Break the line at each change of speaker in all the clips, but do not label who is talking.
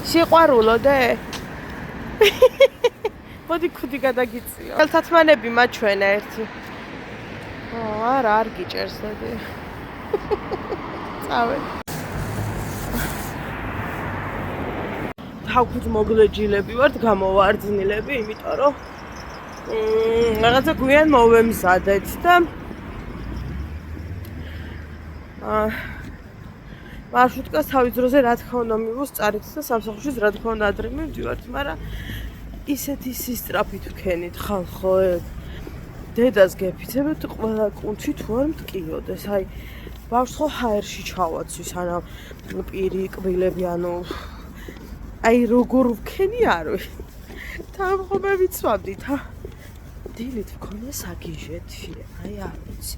სიყვარულოდე? მოდი ქუდი გადაგიწიო. ხელთათმანები მაჩვენა ერთი. არა, არ გიჭერს დადი. წავედ. თავქუთ მოგლეჯილები ვართ, გამოვარდნილები, იმიტომ რომ რაღაცა გვიან მოვემზადეთ და მარშრუტკას თავის დროზე რა თქმა უნდა მივუსწარით და სამსახურშიც რა თქმა უნდა ადრე მივდივართ, მაგრამ ისეთი სისტრაფით ვქენით ხალხო, დედას გეფიცებთ ყველა კუნთი თუ არ მტკიოდეს, აი ბავშვს ხო ჰაერში ჩავაცვის, ანუ პირი, კბილები, ანუ აი როგორ ვქენი არ ვიცი. თამხობე ვიცვამდით, დილით ვქონია საგიჟეთი, აი არ ვიცი.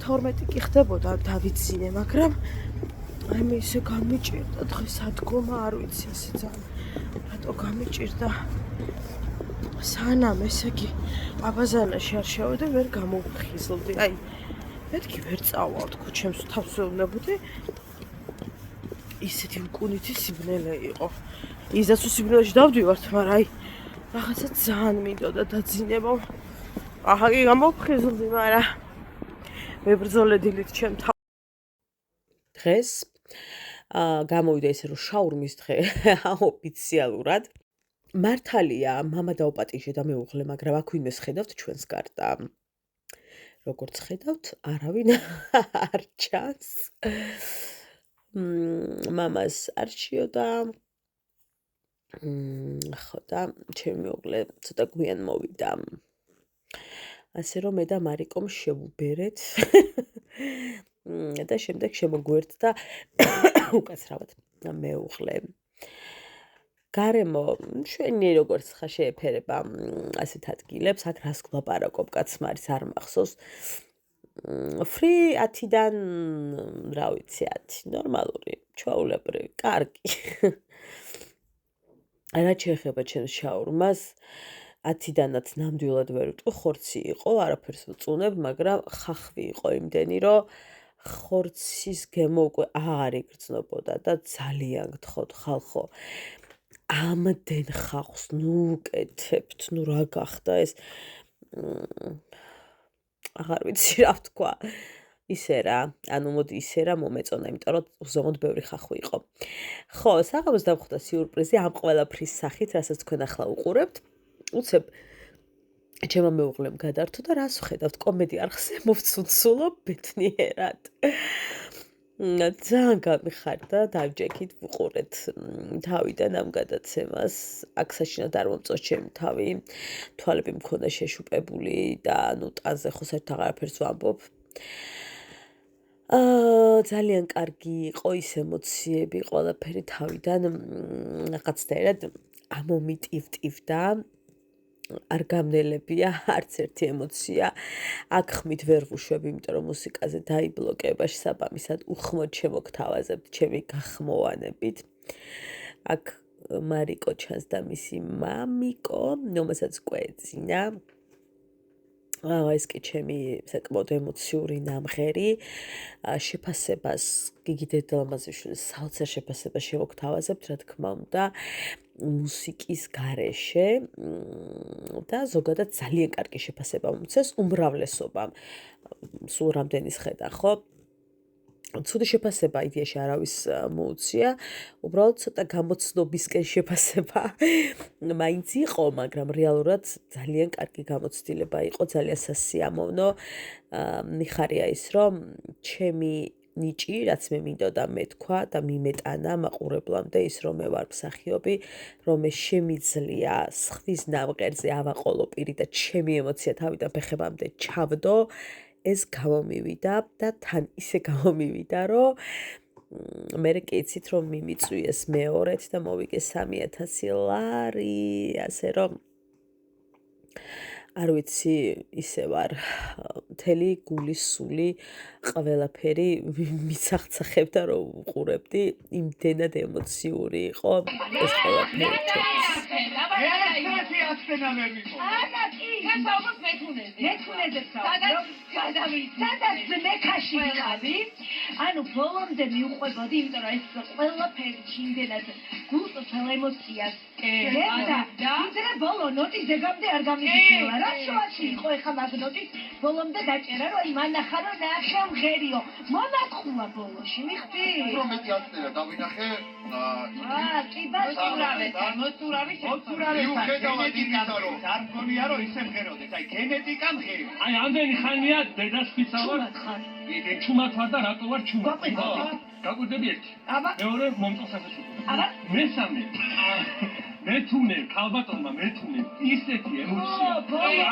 12 კი ხდებოდა დავიცინე, მაგრამ აი მე ისე გამიჭირდა დღეს ადგომა არ ვიცი ესე ძალიან. რატო გამიჭირდა? სანამ ესე იგი აბაზანაში არ შევედი, ვერ გამოვხიზლდი. აი მეთქი ვერ წავალ თქო, ჩემს თავს ვეუბნებოდი. ისეთი მკუნითი სიბნელე იყო. ისაც სიბნელეში დავდივართ, მაგრამ აი რაღაცა ძალიან მინდოდა დაძინება. ახლა კი გამოვხიზლდი, მაგრამ მებრძოლე დილით ჩემ დღეს გამოვიდა ისე რომ შაურმის დღე ოფიციალურად. მართალია, მამა დაუპატიჟე და მეუღლე, მაგრამ აქ ვინმეს ხედავთ ჩვენს გარდა. როგორც ხედავთ, არავინ არ ჩანს. მამას არჩიოდა. ხო და ჩემი მეუღლე ცოტა გვიან მოვიდა. ასე რომ მე და მარიკომ შევუბერეთ. და შემდეგ შემოგვერდდა უკაცრავად მეუღლე. გარემო შვენი როგორც ხა შეეფერება ასეთ ადგილებს, აქ რას გლაპარაკობ, კაცმა არის არ მახსოვს. Free 10-დან რა ვიცი 10, ნორმალური, ჩვეულებრივი, კარგი. რა შეეხება ჩემს შაურმას, 10-დანაც ნამდვილად ვერ ვიტყვი, ხორცი იყო, არაფერს ვწუნებ, მაგრამ ხახვი იყო იმდენი, რომ ხორცის გემო უკვე აღარ იგრძნობოდა და ძალიან გთხოვთ ხალხო. ამდენ ხახს ნუ უკეთებთ, ნუ რა გახდა ეს აღარ ვიცი რა ვთქვა. ისე რა, ანუ მოდი ისე რა მომეწონა, იმიტომ რომ უზომოდ ბევრი ხახვი იყო. ხო, საღამოს დამხვდა სიურპრიზი ამ ყველაფრის სახით, რასაც თქვენ ახლა უყურებთ. უცებ ჩემო მეუღლემ გადართო და რას ვხედავთ, კომედი არხზე მოვცუცულო ბედნიერად. ძალიან გამიხარდა, დავჯექით, ვუყურეთ თავიდან ამ გადაცემას. აქ საშინად არ მომწონს ჩემი თავი, თვალები მქონდა შეშუპებული და ნუ ტანზე ხო საერთოდ აღარაფერს ვამბობ. ძალიან კარგი იყო ის ემოციები, ყველაფერი თავიდან რაღაცნაირად ამომიტივტივდა. არ გამნელებია არც ერთი ემოცია. აქ ხმით ვერ ვუშვებ, იმიტომ რომ მუსიკაზე დაიბლოკებაში საბამისად უხმოდ შემოგთავაზებთ ჩემი გახმოვანებით. აქ მარიკო ჩანს და მისი მამიკო, რომელსაც კვეძინა. ეს კი ჩემი საკმაოდ ემოციური ნამღერი. შეფასებას გიგი დედალამაზიშვილის საოცარ შეფასებას შევოგთავაზებთ, რა თქმა უნდა, მუსიკის გარეშე და ზოგადად ძალიან კარგი შეფასება მომცეს უმრავლესობამ. სულ რამდენის ხედა, ხო? ცუდი შეფასება იდეაში არავის მოუწია, უბრალოდ ცოტა გამოცნობისკენ შეფასება მაინც იყო, მაგრამ რეალურად ძალიან კარგი გამოცდილება იყო, ძალიან სასიამოვნო. მიხარია ის, რომ ჩემი ნიჭი, რაც მე მინდოდა მეთქვა და მიმეტანა მაყურებლამდე ის, რომ მე ვარ მსახიობი, რომ მე შემიძლია სხვის ნამღერზე ავაყოლო პირი და ჩემი ემოცია თავიდან ფეხებამდე ჩავდო. ეს გამომივიდა და თან ისე გამომივიდა, რომ მე კი იცით რომ მიმიწვიეს მეორეთ და მოვიგე 3000 ლარი, ასე რომ არ ვიცი, ისე ვარ მთელი გულის სული ყველაფერი მიცახცახებდა რომ უყურებდი, იმდენად ემოციური იყო ეს ყველაფერი.
ერთი ასენა ვერ მიყო.
არა კი,
გასაუბროთ მეთუნეზე.
მეთუნეზე
სადაც გადავიდეთ.
სადაც მექაში ვიყავი, ანუ ბოლომდე მიუყვებოდი, იმიტომ რომ ეს ყველაფერი ჩინდენად გულწრფელ ემოციას დებდა. ვიდრე ბოლო ნოტის დეგამდე არ გამიგიჩნევა. რა შუაში იყო ეხა მაგ ნოტის ბოლომდე დაჭერა, რომ იმანახა რომ ნახე მღერიო. მონათხულა ბოლოში, მიხდი?
რომ მეტი ასენა დავინახე.
კი ბატონო.
მოწურავი
მიუხედავად იმისა, რომ
არ მგონია რომ ისე მღეროდეს. აი გენეტიკა მღერი.
აი ამდენი ხანია დედას ფიცავარ. ჩუმად ვარ და რატო ვარ ჩუმად? გაკვირდები ერთი.
აბა.
მეორე მომწონს
აბა.
მესამე. მეთუნე, ქალბატონმა მეთუნე ისეთი ემოცია.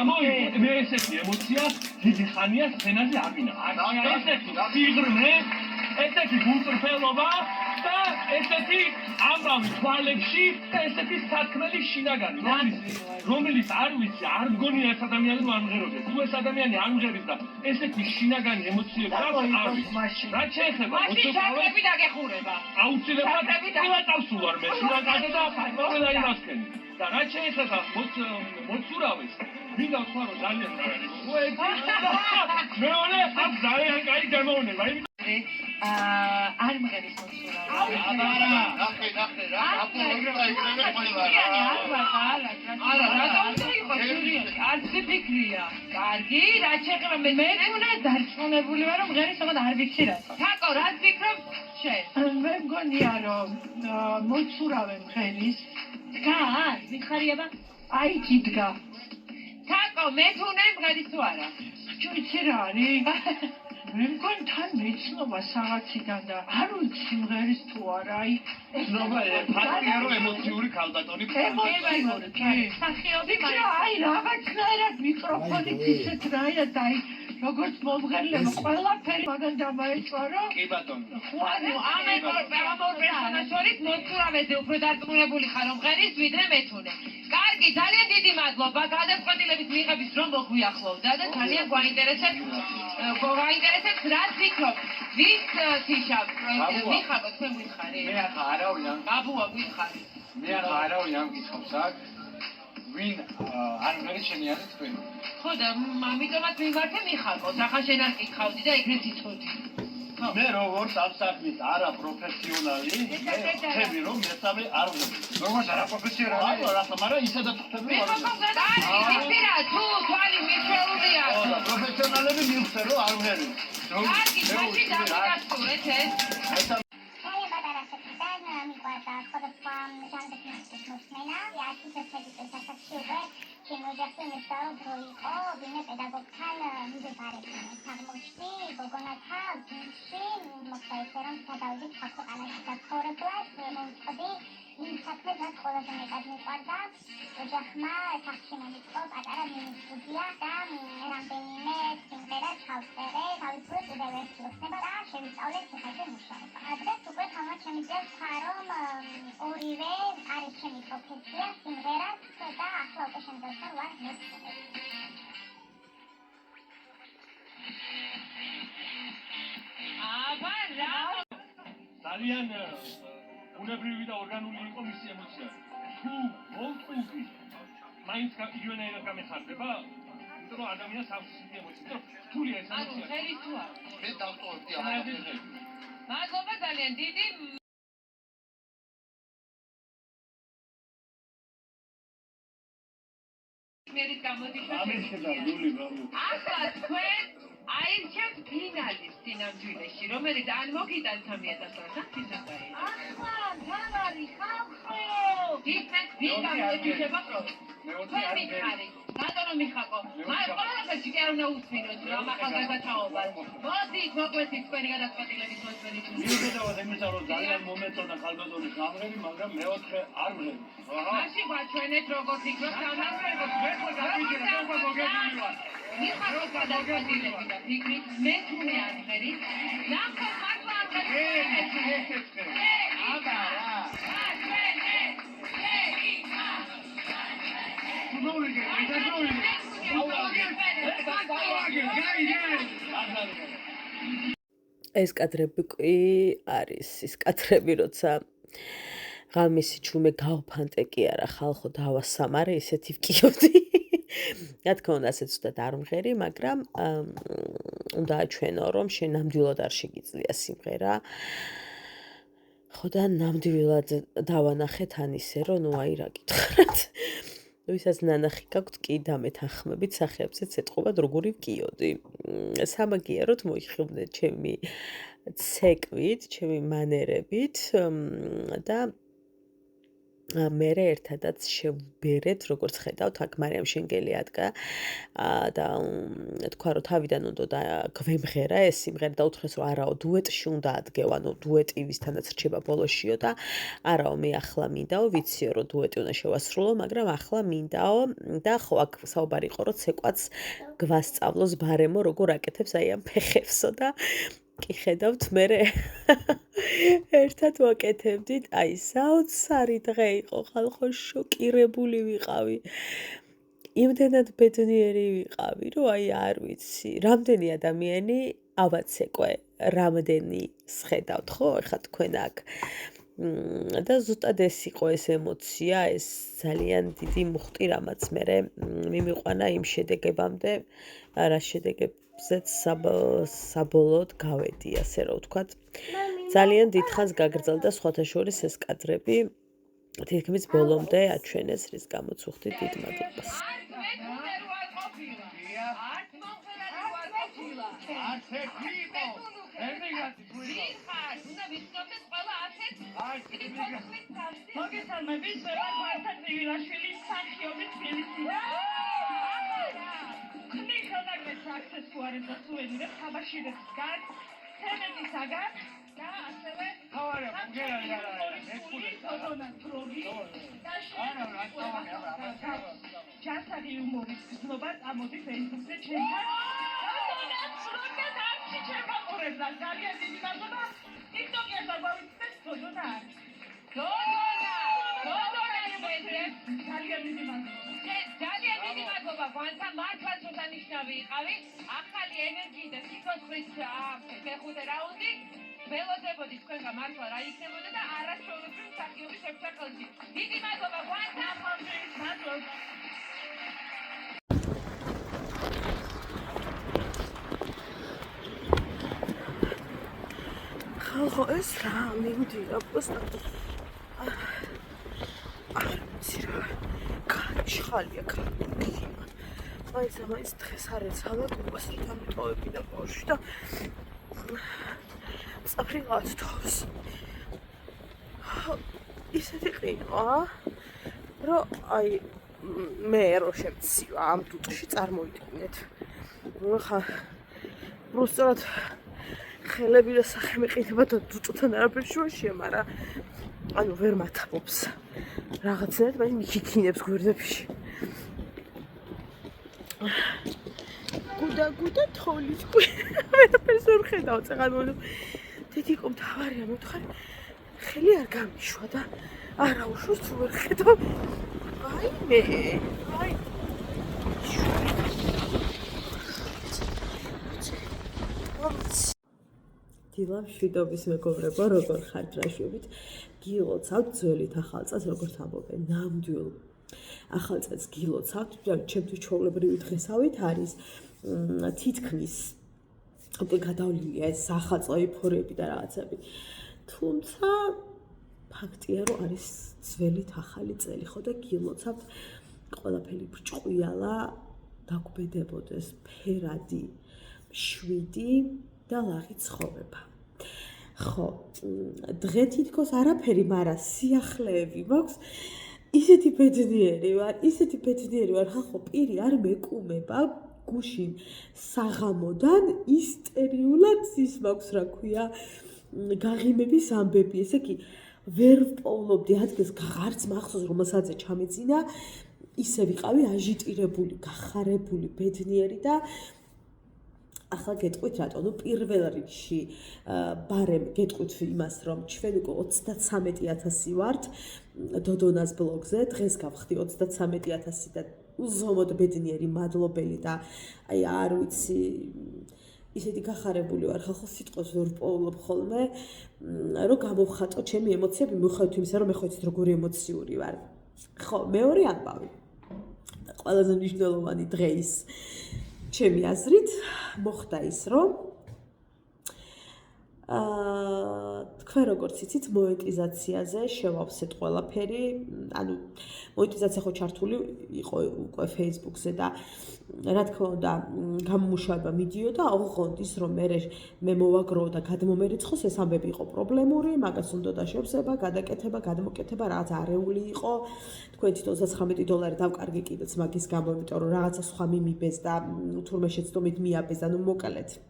ამოიღო მე ესეთი ემოცია დიდი ხანია სცენაზე აღინა. ესეთი სიღრმე, ესეთი გულწრფელობა და ესეთი ამბავი თვალებში და ესეთი სათქმელი შინაგანი, რომელიც არ ვიცი, არ მგონია ეს ადამიანი რომ არ მღეროდეს. თუ ეს ადამიანი არ მღერის და ესეთი შინაგანი ემოციები აქვს, არ ვიცი. რა შეეხება?
მაშინ ჩატრები დაგეხურება.
აუცილებლად ყივატავს ვარ მე შინაგანი და ყველა იმასკენ. და რა შეეხება მოცურავეს? მინდა ვთქვა რომ ძალიან მეორე ამ ძალიან კაი გამოვნება.
არ მღერის მოწურავი.
ნახე რა აპოლოგია იქნება ყველა.
არა, რა უნდა იყოს სერიოზი? არც ფიქრია. კარგი, რა შეეხება მეთუნე
დარწმუნებული ვარ რომ მღერის თქმა არ ვიცი რა.
თაკო, რა ფიქრობ შენ?
მე მგონია რომ მოწურავე მღერის.
დგას, მიხარიება?
აი იდგა.
თაკო, მეთუნე მღერის თუ არა?
ვიცი რა არის? მე მგონი თან მეცნობა რაღაციდან და არ ვიცი მღერის თუ არა. აი
ნობა ფაქტია რომ ემოციური ქალბატონი
ემოციური კი.
სახიობი
აი რაღაცნაირად მიკროფონით ისეთ რაირად აი როგორც მომღერლება ყველაფერი მაგან დამაეჭვა რომ
კი ბატონო.
ანუ ამ პერსონაჟს შორის მოწურავეზე უფრო დარწმუნებული ხარ რომ მღერის ვიდრე მეთუნე. კარგი, ძალიან დიდი მადლობა გადაწყვეტილების მიღების რომ მოგვიახლოვდა და ძალიან გვაინტერესებს რა ფიქრობ? ვის თიშა? მიხაკო, თქვენ გითხარი?
მე ახლა არავინ ამ
ბაბუა გითხარი?
მე ახლა არავინ ამ კითხავს აქ. ვინ არ მღერის შენი არის თქვენ?
ხო და ამიტომაც მიმართე მიხაკოს. ახლა შენ არ გითხავდი და ეგრეთ იცოდი.
მე როგორც ამ საქმის არა პროფესიონალი, ხები რომ მესამე არ ვღები. როგორც არა პროფესიონალი? არა, მაგრამ ისედაც ხები
მე ხომ თუ თვალი მიჩვეულია.
ხო, პროფესიონალები მივხვდე რომ არ ვღები.
კარგი, მაშინ დავიდასტურეთ ეს.
მიყვარდა სხვადასხვა ჟანრის მუსიკის მოსმენა. არქიტექტურის დასაწყისი უკვე შემოიძახე მეტარო დრო იყო, ვინმე პედაგოგთან მიდეპარებდნენ. აღმოჩნდი გოგონათა გუნდში მოხდა ისე რომ გადავიდით ქვეყანაში გაცხოვრებლად, მომწყდი იმ საქმეს, რაც ყველაზე მეტად მიყვარდა. ოჯახმა სახში მომიწყო პატარა მინი-სტუდია და რამდენიმე სიმღერა ჩავწერე. თავისუფლად კიდევ ერთი ოცნება და შევისწავლე ციხეში მუშაობა. დღეს უკვე თამაშ შემიძლია ვთქვა, რომ ორივე არის ჩემი პროფესია, სიმღერაც და ახლა უკვე შემიძლია ვარ მეთუნე.
აბა რა
ძალიან უნებრივი და ორგანული იყო მისი ემოცია. თუ მოვწუდი, მაინც იგივენაირად გამეხარდება, იმიტომ რომ ადამიანს აქვს ისეთი ემოცია, რომ რთულია ეს ემოცია.
ხერის თუ არა?
მე დავტოვებდი ამ.
მადლობა ძალიან დიდი. მერით გამოდიშვა. ახლა თქვენ აირჩევთ ფინალისტი ნამდვილეში, რომელიც ან მოგიტანთ 3000 ლარი.
ახლა თავარი ხალხო.
ისეთ ვინ გამოდიშება პროექტი? თქვენ მითხარი. ბატონო მიხაკო, მაგრამ ყველაფერში კი არ უნდა უსმინოთ რა ახალგაზრდა თაობას. მოდით მოგვეცით თქვენი გადაწყვეტილების მოსმენით.
მიუხედავად იმისა, რომ ძალიან მომეწონა ქალბატონის გამღები, მაგრამ მეოთხე არ მღერი.
მაშინ გვაჩვენეთ როგორ ფიქრობთ ამ ნამღერებს.
მე ხო დავიჯერე, როგორ მოგებული ვარ.
მიხაკოს გადაწყვეტილები და ფიქრით მეთუნე არ მღერის. ნახო მართლა არ მღერის.
აბა რა.
ეს კადრები კი არის ის კადრები, როცა ღამისი ჩუმე გავფანტე კი არა ხალხო დავასამარე ისეთი ვკიოდი. რა თქმა უნდა ასე ცუდად არ მღერი, მაგრამ უნდა აჩვენო რომ შენ ნამდვილად არ შეგიძლია სიმღერა. ხო და ნამდვილად დავანახე თან ისე რომ ნუ აი რა გითხრათ. ვისაც ნანახი გაქვთ კი დამეთანხმებით სახეებზეც ეთყობათ როგორი ვკიოდი. სამაგიეროდ მოიხილდეთ ჩემი ცეკვით, ჩემი მანერებით და მერე ერთადაც შევბერეთ, როგორც ხედავთ, აქ მარიამ შენგელი ადგა და თქვა რომ თავიდან უნდა გვემღერა ეს სიმღერა და უთხრეს რომ არაო დუეტში უნდა ადგეო, ანუ დუეტი ვისთანაც რჩება ბოლოშიო და არაო მე ახლა მინდაო, ვიციო რომ დუეტი უნდა შევასრულო, მაგრამ ახლა მინდაო და ხო აქ საუბარი იყო რომ ცეკვაც გვასწავლოს ბარემო როგორ აკეთებს აი ამ ფეხებსო და კი ხედავთ მე ერთად ვაკეთებდით აი საოცარი დღე იყო ხალხო შოკირებული ვიყავი იმდენად ბედნიერი ვიყავი რომ აი არ ვიცი რამდენი ადამიანი ავაცეკვე რამდენი სხედავთ ხო ეხლა თქვენ აქ და ზუსტად ეს იყო ეს ემოცია ეს ძალიან დიდი მუხტი რამაც მე მიმიყვანა იმ შედეგებამდე რა შედეგებზეც საბოლოოდ გავედი ასე რომ ვთქვათ ძალიან დიდხანს გაგრძელდა სხვათა შორის ეს კადრები თითქმის ბოლომდე აჩვენეს რის გამოც ვუხდი დიდ მადლობას
მოგესალმებით, მე ვარ მართა ცივილაშვილი, მსახიობი თბილისიდან. ხმი ხელნაკლებს აქსესუარებს და სუვენირებს თაბაშირებისგან, ცემენტისაგან და ასევე ჯანსაღი იუმორის გზნობა წამოდი ფეისბუქზე ჩემთან. ძალიან დიდი მადლობა. TikTok-ზე გავიწევთ თოდონა არის. ძალიან დიდი მადლობა გვანთა მართლაც უდანიშნავი იყავი ახალი ენერგიით და სიცოცხლის მეხუთე რაუნდი ველოდებოდი თქვენგან მართლა რა იქნებოდა და არასჩვეულებრივი მსახიობის შეფსახელში დიდი მადლობა გვანთა მადლობა
ხალხო ეს რა მივიდა პოსტად არ ვიცი რა ხალია ხალხი მაინც დღეს არ ეცალა გუბასი დამტოვები და ბავშვი და წაფრილად თავს ისეთი ყინვა რომ აი მე რო შემცივა ამ დუტში წარმოიდგინეთ ხა უბრალოდ ხელები და სახე მეყინება და დუტთან არაფერ შუაშია, მაგრამ ანუ ვერ მათაბობს. რაღაცნაირად მაინც მიქიქინებს გვერდებში. გუდა თოლის ვერაფერს ვერ ხედავ წაღალმონო. დედიკო მთავარია მეთქარ ხელი არ გამიშვა და არა უშურს ვერ ხედავ. აი მე. აი დილა მშვიდობის მეგობრებო, როგორ ხართ რაშვებით? გილოცავთ ძველით ახალ წელს, როგორც ამბობენ, ნამდვილ ახალ წელს გილოცავთ, ჩემთვის ჩვეულებრივი დღესავით არის თითქმის უკვე გადავლილია ეს ახალწლ ეიფორიები და რაღაცები. თუმცა ფაქტია, რომ არის ძველით ახალი წელი, ხო და გილოცავთ ყველაფერი ბრჭყვიალა დაგვბედებოდეს ფერადი, მშვიდი და ლაღი ცხოვება. ხო, დღე თითქოს არაფერი, მაგრამ სიახლეები მაქვს. ისეთი ბედნიერი ვარ, ხალხო, პირი არ მეკუმება გუშინ საღამოდან ისტერიულად ის მაქვს, რა ქვია, გაღიმების ამბები, ესე კი ვერ ვპოვლობდი ადგილს, არც მახსოვს რომელსაც ჩამეძინა, ისე ვიყავი აჟიტირებული, გახარებული, ბედნიერი და ახლა გეტყვით რატო? ნუ პირველ რიგში ბარემ გეტყვით იმას, რომ ჩვენ უკვე 33,000 ვართ დოდონას ბლოგზე, დღეს გავხდი 33,000 და უზომოდ ბედნიერი, მადლობელი და აი არ ვიცი ისეთი გახარებული ვარ ხალხო სიტყვას ვერ პოულობ ხოლმე რომ გამოვხატო ჩემი ემოციები მიუხედავად იმისა რომ მე ხო იცით როგორი ემოციური ვარ ხო მეორე ამბავი ყველაზე მნიშვნელოვანი დღეს ჩემი აზრით მოხდა ის რომ თქვენ როგორც იცით მონეტიზაციაზე შევავსეთ ყველაფერი ანუ მონეტიზაცია ხო ჩართული იყო უკვე Facebook-ზე და რა თქმა უნდა გამომუშავება მიდიოდა ოღონდ ის რომ მე მოვაგროვო და გადმომერიცხოს ეს ამბები იყო პრობლემური მაგას უნდა და შევსება გადაკეთება გადმოკეთება რაღაც არეული იყო თქვენ თვითონ $39 დავკარგი კიდეც მაგის გამო იმიტომ რომ რაღაცა სხვა მიმიბეს და თურმე შეცდომით მიაბეს ანუ მოკლედ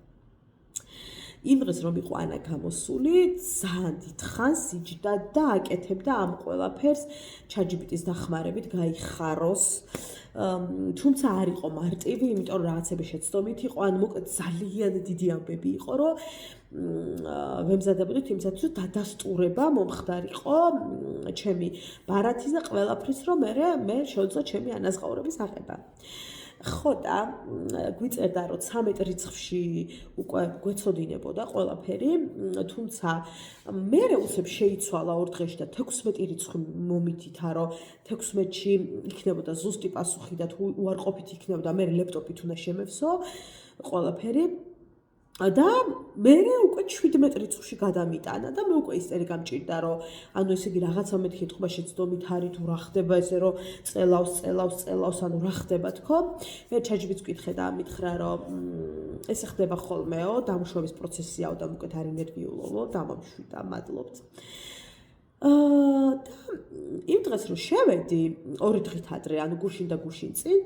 იმ დღეს რომ იყო ანა გამოსული ძალიან დიდხანს იჯდა და აკეთებდა ამ ყველაფერს ChatGPT-ის დახმარებით გაიხაროს თუმცა არ იყო მარტივი იმიტომ რომ რაღაცები შეცდომით იყო ან მოკლედ ძალიან დიდი ამბები იყო რომ ვემზადებოდით იმისათვის რომ დადასტურება მომხდარიყო ჩემი ბარათის და ყველაფრის რომ მე შევძლო ჩემი ანაზღაურების აღება ხო და გვიწერდა რომ 13 რიცხვში უკვე გვეცოდინებოდა ყველაფერი თუმცა მე უცებ შეიცვალა ორ დღეში და 16 რიცხვი მომითითა რომ 16-ში იქნებოდა ზუსტი პასუხი და თუ უარყოფით იქნებოდა მე ლეპტოპით უნდა შემევსო ყველაფერი და მე უკვე 17 რიცხვში გადამიტანა და მე უკვე ისწერი გამჭირდა რომ ანუ ესე იგი რაღაცა მეთქი თქვა შეცდომით არის თუ რა ხდება ესე რომ წელავს ანუ რა ხდება თქო მე ChatGPT-ს ვკითხე და მითხრა რომ ესე ხდება ხოლმეო დამუშავების პროცესიაო და უკეთ არ ინერვიულობო დამამშვიდა მადლობთ და იმ დღეს რომ შევედი ორი დღით ადრე ანუ გუშინ და გუშინ წინ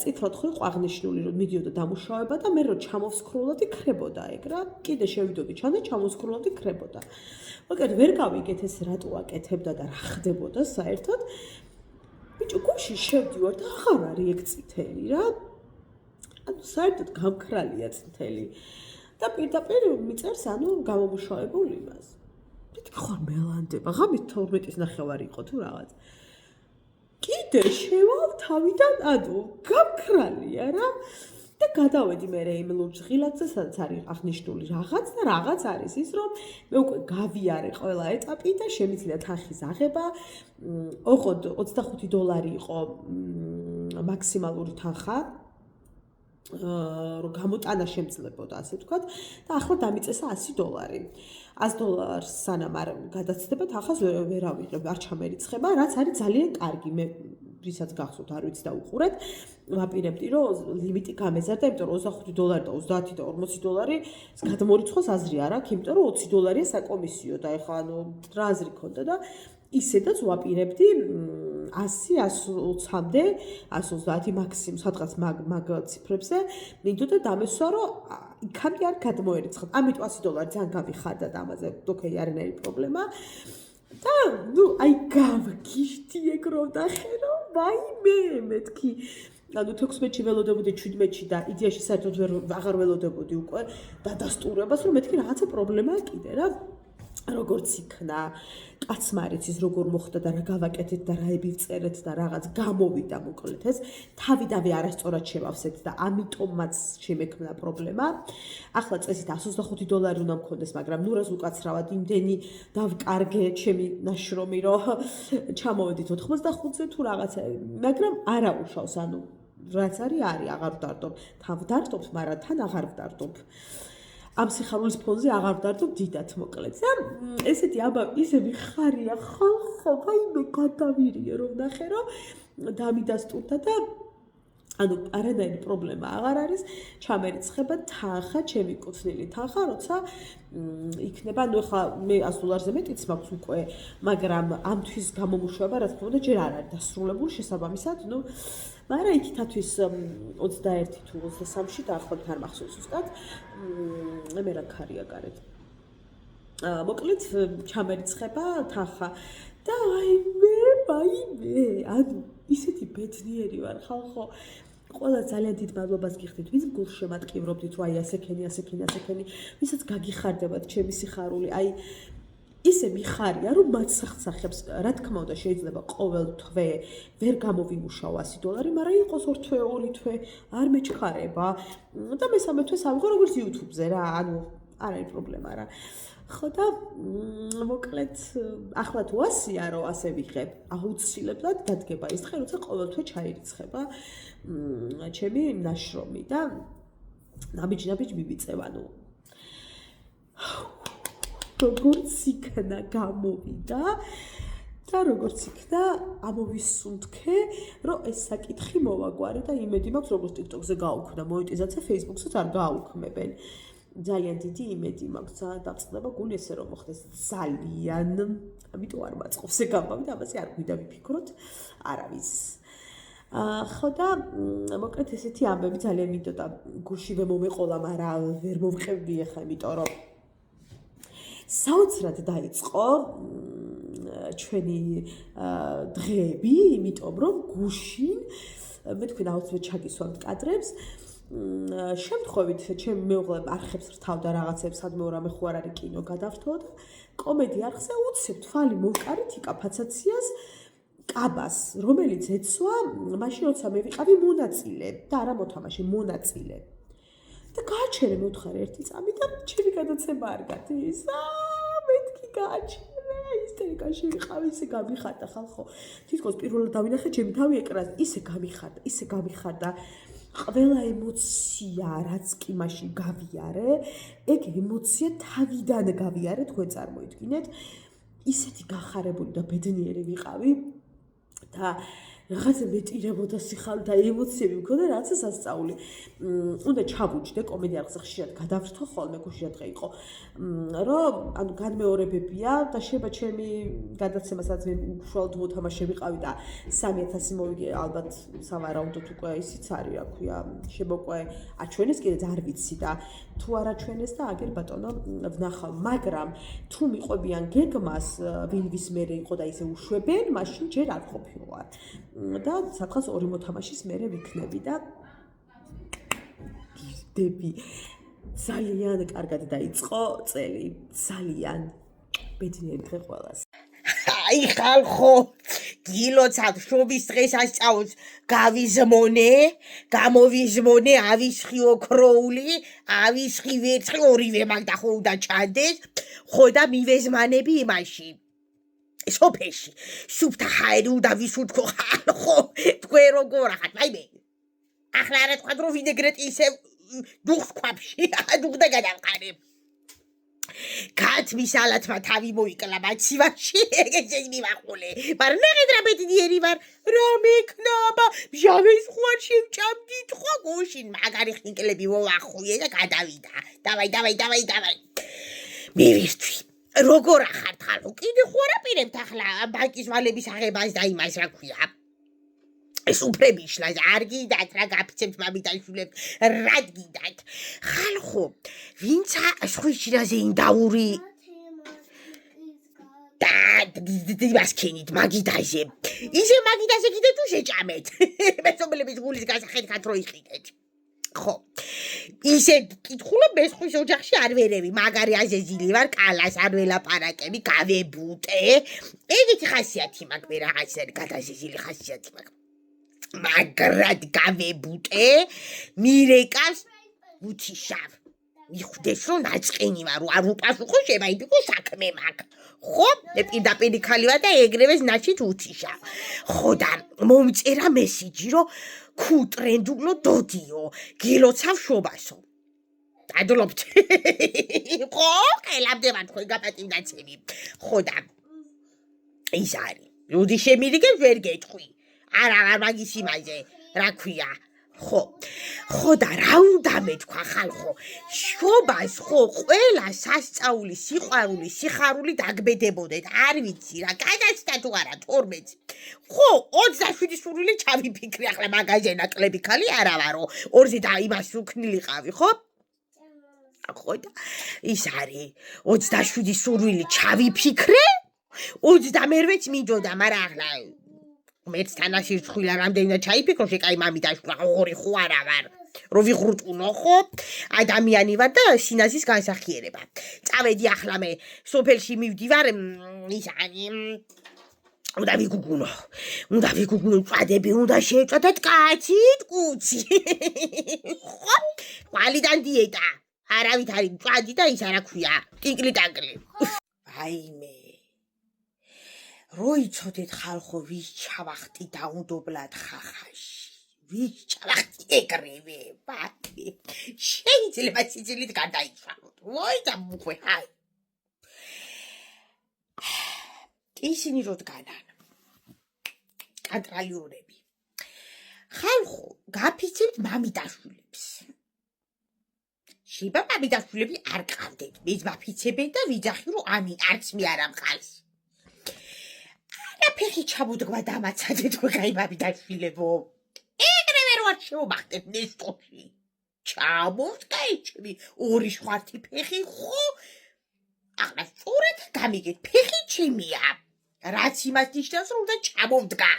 წითლად ხო იყო აღნიშნული რომ მიდიოდა დამუშავება და მე რომ ჩამოვსკროლოდი ქრებოდა ეგ რა კიდე შევიდოდი ჩანდა ჩამოვსკროლოდი ქრებოდა მაგრამ ვერ გავიგეთ ეს რატო აკეთებდა და რა ხდებოდა საერთოდ ბიჭო გუშინ შევდივარ და აღარ არის ეგ წითელი რა ანუ საერთოდ გამქრალია წითელი და პირდაპირ მიწერს ანუ გამომუშავებულ იმას ხარ მელანდება ღამით 12-ის ნახევარი იყო თუ რაღაც კიდე შევალ თავიდან ანუ გამქრალია რა და გადავედი მე იმ ლურჯ ღილაკზე სადაც არის აღნიშნული რაღაც და რაღაც არის ის რომ მე უკვე გავიარე ყველა ეტაპი და შემიძლია თანხის აღება ოღონდ $25 იყო მაქსიმალური თანხა რომ გამოტანა შემძლებოდა ასე ვთქვათ და ახლა დამიწესა $100 $100 სანამ არ გადაცდება თანხას ვერ ავიღებ არ ჩამერიცხება რაც არის ძალიან კარგი მე ვისაც გახსოვთ არ ვიცი და უყურეთ ვაპირებდი რომ ლიმიტი გამეზარდა იმიტომ რომ $25 და 30 და $40 ეს გადმორიცხვას აზრი არ აქვს იმიტომ რომ $20 საკომისიო და ეხლა ანუ რა აზრი ქონდა და ისედაც ვაპირებდი 100-120-მდე 130 მაქსიმუმ სადღაც მაგ ციფრებზე მინდოდა დამესვა რომ იქამდე არ გადმოერიცხოთ ამიტომ $100 ძალიან გამიხარდა და ამაზე ოკეი არანაირი პრობლემა და ნუ აი გავგიშდი ეგ რომ ნახე რომ ვაიმე მეთქი ანუ 16-ში ველოდებოდი 17-ში და იდეაში საერთოდ აღარ ველოდებოდი უკვე დადასტურებას რომ მეთქი რაღაცა პრობლემაა კიდე რა როგორც იქნა კაცმა არ იცის როგორ მოხდა და რა გავაკეთეთ და რა ებივწერეთ და რაღაც გამოვიდა მოკლედ ეს თავიდანვე არასწორად შევავსეთ და ამიტომაც შემექმნა პრობლემა ახლა წესით $125 უნდა მქონდეს მაგრამ ნუ რას უკაცრავად იმდენი დავკარგე ჩემი ნაშრომი რომ ჩამოვედით 85-ზე თუ რაღაცა მაგრამ არა უშავს ანუ რაც არის აღარ ვდარდობ თან ვდარდობ მაგრამ თან აღარ ვდარდობ ამ სიხარულის ფონზე აღარ ვდარდობ დიდად მოკლედ და ესეთი ამბავი ისე მიხარია ხალხო ვაიმე გადავირიე რომ ნახე რომ დამიდასტურდა და ანუ არანაირი პრობლემა აღარ არის ჩამერიცხება თანხა ჩემი კუთვნილი თანხა როცა იქნება ანუ ახლა მე $100-ზე მეტიც მაქვს უკვე მაგრამ ამ თვის გამომუშავება რა თქმა უნდა ჯერ არ არის დასრულებული შესაბამისად ნუ მაგრამ იქითათვის 21 თუ 23-ში დაახლოებით არ მახსოვს ზუსტად მე რა ქარია გარეთ მოკლედ ჩამერიცხება თანხა და ვაიმე ანუ ისეთი ბედნიერი ვარ ხალხო ყველა ძალიან დიდ მადლობას გიხდით ვინც გულს შემატკივრობდით რომ აი ასექენი ვისაც გაგიხარდებათ ჩემი სიხარული აი ისე მიხარია, რომ მათ სახსახებს, რა თქმა უნდა, შეიძლება ყოველ თვე ვერ გამოვიმუშაო $100, მაგრამ იყოს 2 თვე, 2 თვე, არ მეჩქარება და მესამე თვე სამიღო როგორც YouTube-ზე რა, ანუ არ არის პრობლემა რა. ხო და მოკლედ ახლა თუ 100-ია რომ ასე ვიღებ, აუცილებლად დადგება ის დღე, როცა ყოველ თვე ჩაირიცხება ჩემი ნაშრომი და ნაბიჯ მივიწევ, ანუ როგორც იქნა გამოვიდა და როგორც იქნა ამოვისუნთქე, რომ ეს საკითხი მოვაგვარე და იმედი მაქვს, როგორც TikTok-ზე გაუქმდა მონეტიზაცია, Facebook-საც არ გააუქმებენ. ძალიან დიდი იმედი მაქვს, ძალიან დაწყდება გული ესე რომ მოხდეს ძალიან, ამიტომ არ მაწყობს ეგ ამბავი და ამაზე არ გვიდა ვიფიქროთ, არავის. ხო და მოკლედ ესეთი ამბები ძალიან მინდოდა გულშივე მომეყოლა, მაგრამ ვერ მოვყევდი ახლა, იმიტომ რომ საოცრად დაიწყო ჩვენი დღეები, იმიტომ რომ გუშინ მე თქვენ აუცილებლად ჩაგისვამთ კადრებს. შემთხვევით ჩემ მეუღლემ არხებს რთავდა რაღაცებს, სადმე რამე ხო არ არის კინო გადავრთო და კომედი არხზე უცებ თვალი მოვკარით იკაფაცაციას კაბას, რომელიც ეცვა მაშინ როცა მე ვიყავი მონაწილე და არა მოთამაშე, მონაწილე. და გააჩერე მოთხარ ერთი წამი და ჩემი გადაცემა არ გადის. მეთქი გააჩერე, ისტერიკაში ვიყავი, ისე გამიხარდა ხალხო. თითქოს პირველად დავინახე ჩემი თავი ეკრანზე, ისე გამიხარდა. ყველა ემოცია, რაც კი მაშინ გავიარე, ეგ ემოცია თავიდან გავიარე, თქვენ წარმოიდგინეთ. ისეთი გახარებული და ბედნიერი ვიყავი და რაღაცა მეტირებოდა სიხალი და ემოციები მქონდა, რაც სასწაული. უნდა ჩავუჯდე კომედი არხზე ხშირად გადავრთო ხოლმე, ხშირად დღე იყო. რომ ანუ განმეორებებია და შეიძლება ჩემი გადაცემასაც მე უშუალოდ მოთამაშე ვიყავი და 3000 მოვიგე ალბათ სავარაუდოდ უკვე ისიც არის, რა ქვია, შემოყვე აჩვენეს კიდეც არ ვიცი და თუ არ აჩვენეს და აგერ ბატონო ვნახავ, მაგრამ თუ მიყვებიან გეგმას, ვინ ვის მერე იყო და ისე უშვებენ, მაშინ ჯერ არ ყოფილვარ. და სათხას 2 მოთამაშის მერე ვიქნები და გირდები. ძალიან კარგად დაიწყო წელი, ძალიან ბედნიერი დღე ყველას.
აი ხალხო, გილოცავ შობის დღესასწაულს გამოვიზმონე, ავისხი ოქროული, ავისხი ვერცხლი, ორივე მაგდა ხო უნდა ჩანდეს, ხო და მივეზმანები იმაში. სოფეში, სუფთა ჰაერი უნდა ვისურთქო ხალხო, თქვენ როგორ ახათ, მაიმე. ახლა არა თქვა რომ ვინეგრეტი ისე დუხს ქვაფში, დუხდა გადავყარე. გათმის ალათმა თავი მოიკლა მაცივაში, ეგეც მივახულე. მაგრამ ნახეთ რა ბედნიერი ვარ, რა მექნება, ჟავეს ხوار შევჭამდით ხო გუშინ, მაგარი ხინკლები მოვახუიე და გადავიდა. დავაი. მივირთვი. როგორ ახართ ხალხო, კიდე ხო არ აპირებთ ახლა ბანკის ვალების აღებას და იმას რა ქვია. ეს უფრები შლას არ გიდათ რა გაფიცებთ მამიდაშვილებს, რა გიდათ. ხალხო, ვინც სხვიჩინაზე ინდაური და დიმასქენით მაგიდაზე. ისე მაგიდაზე კიდე თუ შეჭამეთ. მესობლების გულის გასახეთქად რო იყიდეთ. ხო. ისე კითხულობ მესხვის ოჯახში არ ვერევი, მაგარი აზეზილი ვარ, კალას არ ველაპარაკები, გავებუტე. ეგეთი ხასიათი მაქვს, მე რაღაცა გადაზეზილი ხასიათი მაქვს. მაგრად გავებუტე, მირეკავს უთიშავ. მიხვდეს რომ ნაწყენი ვარ, არ უპასუხო შემაიფიქო საქმე მაქვს. ხო, მე პირდაპირ ხალი ვარ და ეგრევე ნაჩით უთიშავ. ხო და მომწერა მესიჯი რომ ქუტრენდულო დოდიო, გილოცავ შობასო. დადლობთ. ხო, ყელავდება თქვენ გაპატიმდაცები. ხო და ის არის. როდი შემირიგებ ვერ გეტყვი. არა მაგის იმაზე, რა ქვია. ხო და რა უნდა მეთქვა ხალხო, შობას ხო ყველა სასწაული, სიყვარული, სიხარული დაგბედებოდეთ, არ ვიცი რა, გადაცდა თუ არა 12. ხო, 27 სურვილი ჩავიფიქრე, ახლა მაგაზე ნაკლები ხალი არა ვარო, 2-ზე და იმას უქნილიყავი, ხო? ხო და ის არის 27 სურვილი ჩავიფიქრე, 28-ს მინდოდა, მაგრამ ახლა მეც თანაში რცხვილა რამდენად ჩაიფიქრო შეკაი მამიდაშვილა ორი ხო არა ვარ რომ ვიღრუტუნო ხო ადამიანი ვარ და სინაზის განსახიერება წავედი ახლა მე სოფელში მივდივარ ისანი უნდა ვიგუგუნო წვადები უნდა შეეწოდეთ კაცით კუცი ხო ყალიდან დიეტა არავით არის მწვადი და ის არა ქვია ტინკლი-ტანკლი ვაიმე როიცოდეთ ხალხო ვის ჩავახტი დაუნდობლად ხახაში ვის ჩავახტი ეგრევე ბატი შეიძლება სიცილით გადაიცვალოთ ვოი და მუხვე ჰაი ისინი როდგანან კანტრალიურები ხალხო გაფიცებთ მამიდაშვილებს შეიძლება მამიდაშვილები არ ყავდეთ მეც ვაფიცებენ და ვიძახი რომ ამინ არც მე არ ამყავს ფეხი ჩამოდგმა დამაცადეთ ვეგაი მამიდაშვილებო ეგრევე რო არ შემომახდეთ ნესტოში ჩამოვდგაიჩები ორი შვართი ფეხი ხო ახლა სწორად გამიგეთ ფეხი ჩემია რაც იმას ნიშნავს რომ უნდა ჩამოვდგა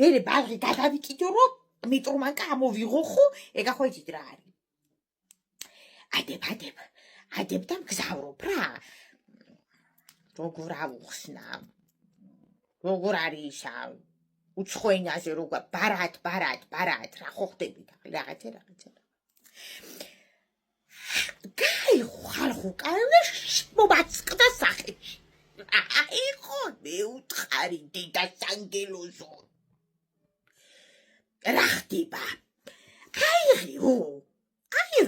მე ბაღი გადავიკიდო რომ მეტრომანკა ამოვიღო ხო ეგა ხო იცით რა არის ადებ და მგზავრობ რა როგორ ავუხსნა როგორ არის ისა უცხოენაზე როგორ ბარად რა ხო ხდები რაღაცა გაი ხალხო კანა მომაწყდა სახეში აი ხო მე უთხარი დედა სანგელოზო რა ხდება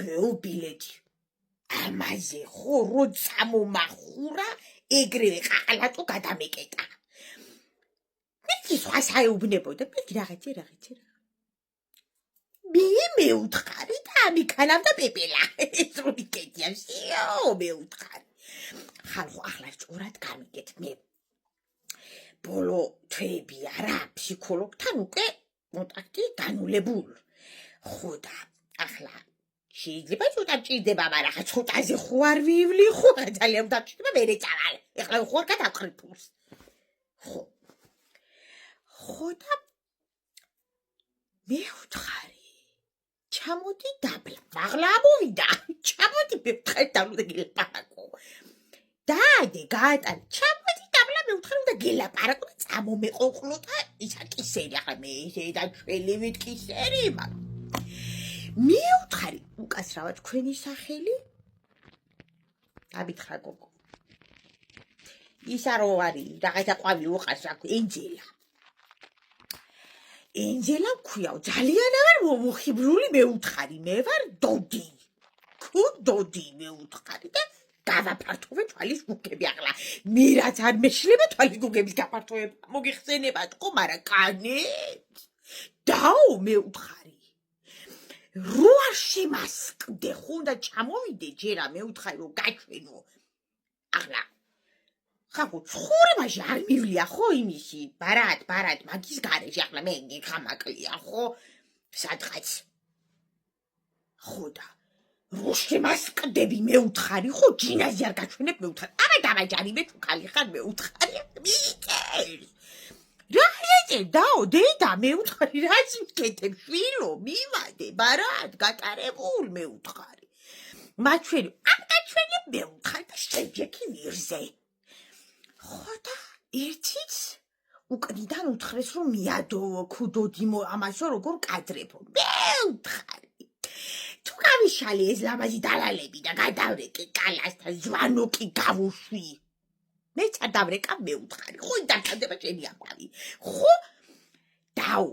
აიღეო ბილეთი ამაზე ხო რო წამომახურა ეგრევე ყალატო გადამეკეტა მე სხვა საეუბნებოდა მე რაღაცა მე უთხარი და ამიქანავდა პეპელა ეს რო მიკეტია შეო მე უთხარი ხალხო ახლა სწორად გამიგეთ მე ბოლო თვეები არა ფსიქოლოგთან უკვე კონტაქტი განულებულ ხო და ახლა შეიძლება ცოტა მჭირდება მაგრამ ხა ცოტაზე ხო არ ვივლი ხო ძალიან დამჭირდება მე წავალ ახლა ხო არ გადავყრი ფულს ხო და მე ვთხარი ჩამოდი დაბლა მაღლა ამოვიდა ჩამოდი მე ვთხარი დაბლა და გელაპარაკო დაადე გაატარე ჩამოდი დაბლა მე ვთხარი უნდა გელაპარაკო და წამომეყოყლო და ისა კისერი ახლა მე და ჩვენივით კისერი მაგრამ მე ვთხარი უკასრავად თქვენი სახელი აბითხა გოგო ისა რო არის რაღაცა ყვავილი უყას რა ენჯელა მქვიაო ძალიან ვარ მომხიბლული მე ვთხარი მე ვარ დოდი მე ვთხარი და გავაფართოვე თვალის გუგები ახლა მე რაც არ მეშლება თვალის გუგების გაფართოვება მოგიხსენება თქო მაგრამ კანეთ დაო მე ვთხარი რო არ შემასკდე ხო უნდა ჩამოვიდე ჯერა მე ვთხარი რომ გაჩვენო ახლა ხახო ცხოვრებაში არ მივლია ხო იმისი ბარად მაგის გარეშე ახლა მე ხამაკლია ხო სადღაც ხო და რო შემასკდები მე ვთხარი ხო ჯინაზი არ გაჩვენებ მე ვთხარი აბა დავაჯარი მე თუ ხალი ხარ მე ვთხარი მიიწევს რა ეცე დაო დედა მე ვთხარი რაც მკეთებ შვილო მივადე ბარად გატარებულ მე ვთხარი მაჩვენი ამ გაჩვენებ მე ვთხარი და შეჯექი ვირზე ხო და ერთიც უკდიდან უთხრეს რომ მიადო ქუდოდი ამასო როგორ კადრებო მე ვთხარი თუ გავიშალე ეს ლამაზი დალალები და გადავრეკე კალასთან ზვანოკი გავუშვი მე წადავრეკა მე ვთხარი ხო დაგდება შენი ამბავი ხო დაუ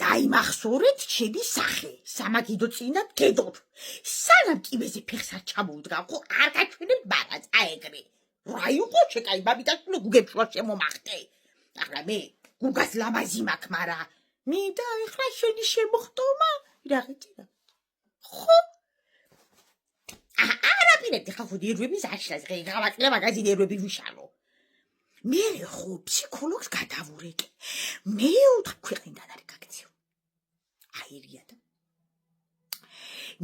დაიმახსოვრეთ ჩემი სახე სამაგიდო წინათ გედო სანამ კიბეზე ფეხს არ ჩამოვდგა ხო არ გაჩვენებ ბარაც აეგრე რაი უკვე ჩეკაი მამიდაშვილო გუგებს შუა შემომახტე ახლა მე გუგას ლამაზი მაქვს მაგრამ მინდა ახლა შენი შემოხტომა რაღაცა ხო არაპირებდი ხალხო ნერვების აშლას გავაკლა მაგაზი ნერვები ვიშალო მე ხო ფსიქოლოგს გადავურეკე მე ვთქვი ქვეყნიდან არის გაქციო აირია და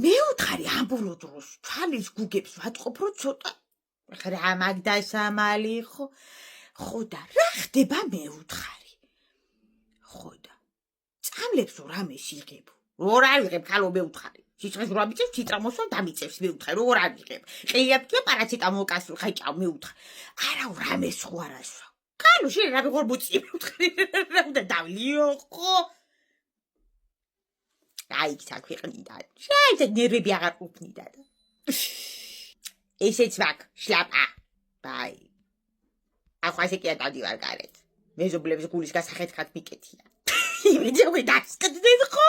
მე ვთხარი ამ ბოლო დროს თვალის გუგებს ვატყობ რომ ცოტა რა მაგდასამალი ხო ხო და რა ხდება მეუთხარი? ხო და წამლებს რამე სიღებო. როგორ ავიღებ ხალო მეუთხარი? სიცხეს რა მიწევს, ციტრა მოსვა დამიწევს მეუთხარი. როგორ ავიღებ? ყიაფია პარაცეტამოლ კასრო ხაჭავ მეუთხარი. არა რამე სხვა რასვა. კანო შენ რა ვიღარ მოწი მეუთხარი. რა უნდა დავლიო ხო? აი საქვიყნიდა. შეიძლება ნერვები აღარ ყოფნიდა და. ესეც ვაკ, შლაპა. ბაი. ახლა კი ადივარ გარეთ. მეზობლების გულის გასახეთქად მიკეთია. იმედი უკვე დასკდნენ ხო?